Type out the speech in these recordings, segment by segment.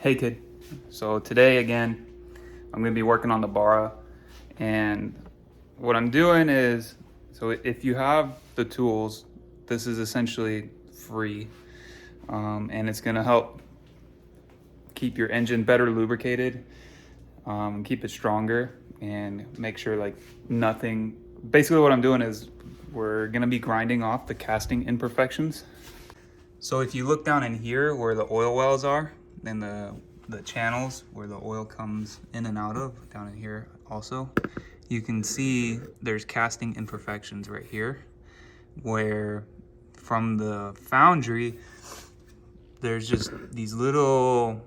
Hey kid, so today again, I'm gonna be working on the Barra, and what I'm doing is, so if you have the tools, this is essentially free, and it's gonna help keep your engine better lubricated, keep it stronger, and make sure like nothing, basically what I'm doing is we're gonna be grinding off the casting imperfections. So if you look down in here where the oil wells are, and the channels where the oil comes in and out of, down in here also, you can see there's casting imperfections right here, where from the foundry, there's just these little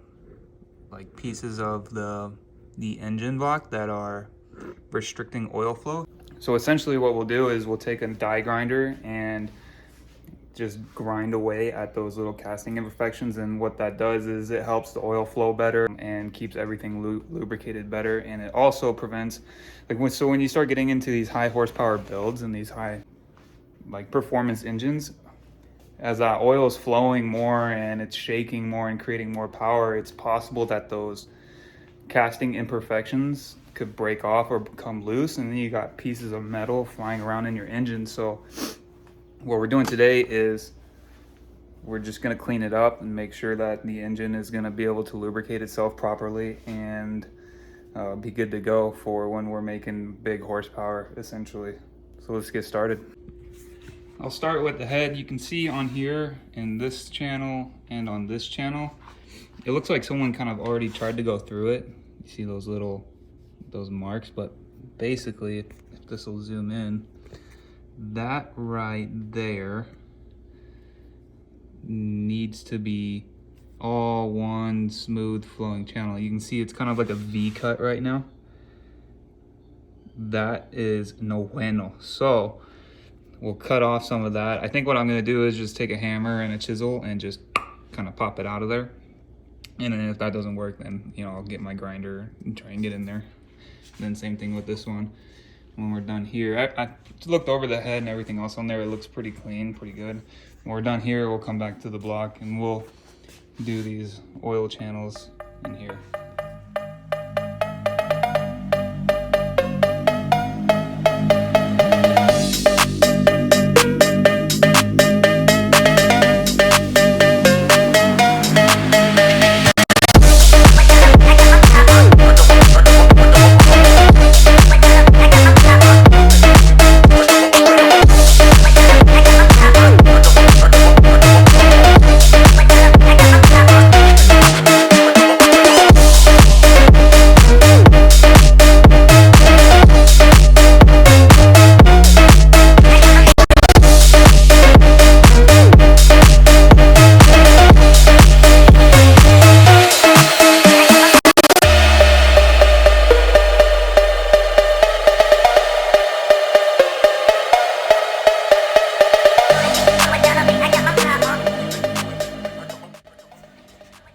like pieces of the engine block that are restricting oil flow. So essentially what we'll do is we'll take a die grinder and just grind away at those little casting imperfections, and what that does is it helps the oil flow better and keeps everything lubricated better, and it also prevents like when you start getting into these high horsepower builds and these high like performance engines, as that oil is flowing more and it's shaking more and creating more power, it's possible that those casting imperfections could break off or become loose, and then you got pieces of metal flying around in your engine. So what we're doing today is we're just going to clean it up and make sure that the engine is going to be able to lubricate itself properly and be good to go for when we're making big horsepower, essentially. So let's get started. I'll start with the head. You can see on here in this channel and on this channel, it looks like someone kind of already tried to go through it. You see those marks, but basically, if this will zoom in, that right there needs to be all one smooth flowing channel. You can see it's kind of like a V cut right now. That is no bueno. So we'll cut off some of that. I think what I'm gonna do is just take a hammer and a chisel and just kind of pop it out of there. And then if that doesn't work, then I'll get my grinder and try and get in there. And then same thing with this one. When we're done here, I looked over the head and everything else on there. It looks pretty clean, pretty good. When we're done here, we'll come back to the block and we'll do these oil channels in here.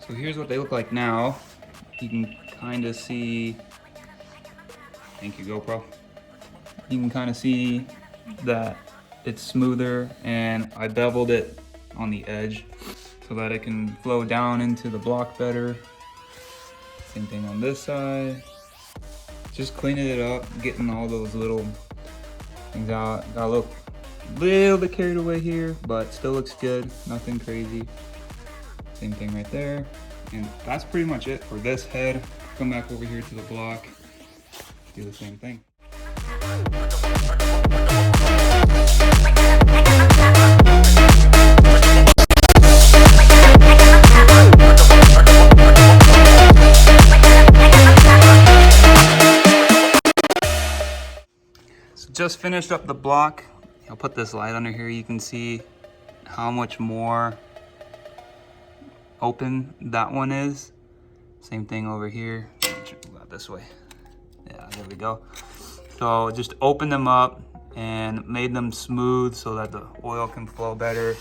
So here's what they look like now. You can kind of see, thank you GoPro. You can kind of see that it's smoother, and I beveled it on the edge so that it can flow down into the block better. Same thing on this side. Just cleaning it up, getting all those little things out. Got a little bit carried away here, but still looks good, nothing crazy. Same thing right there. And that's pretty much it for this head. Come back over here to the block, do the same thing. So just finished up the block. I'll put this light under here. You can see how much more open that one is. Same thing over here. This way. Yeah, there we go. So just opened them up and made them smooth so that the oil can flow better.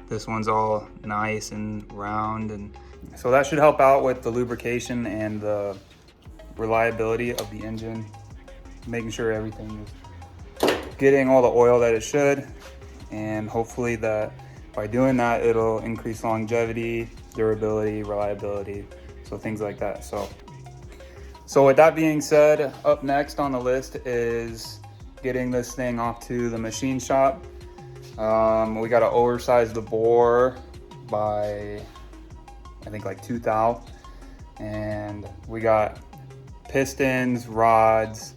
This one's all nice and round, and so that should help out with the lubrication and the reliability of the engine, making sure everything is getting all the oil that it should, and hopefully that by doing that it'll increase longevity, durability, reliability. So things like that. So with that being said, up next on the list is getting this thing off to the machine shop. We got to oversize the bore by, I think, like 2 thou. And we got pistons, rods,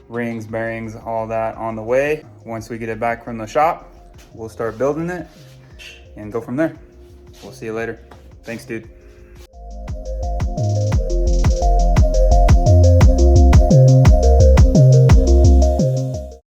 rings, bearings, all that on the way. Once we get it back from the shop, we'll start building it and go from there. We'll see you later. Thanks, dude.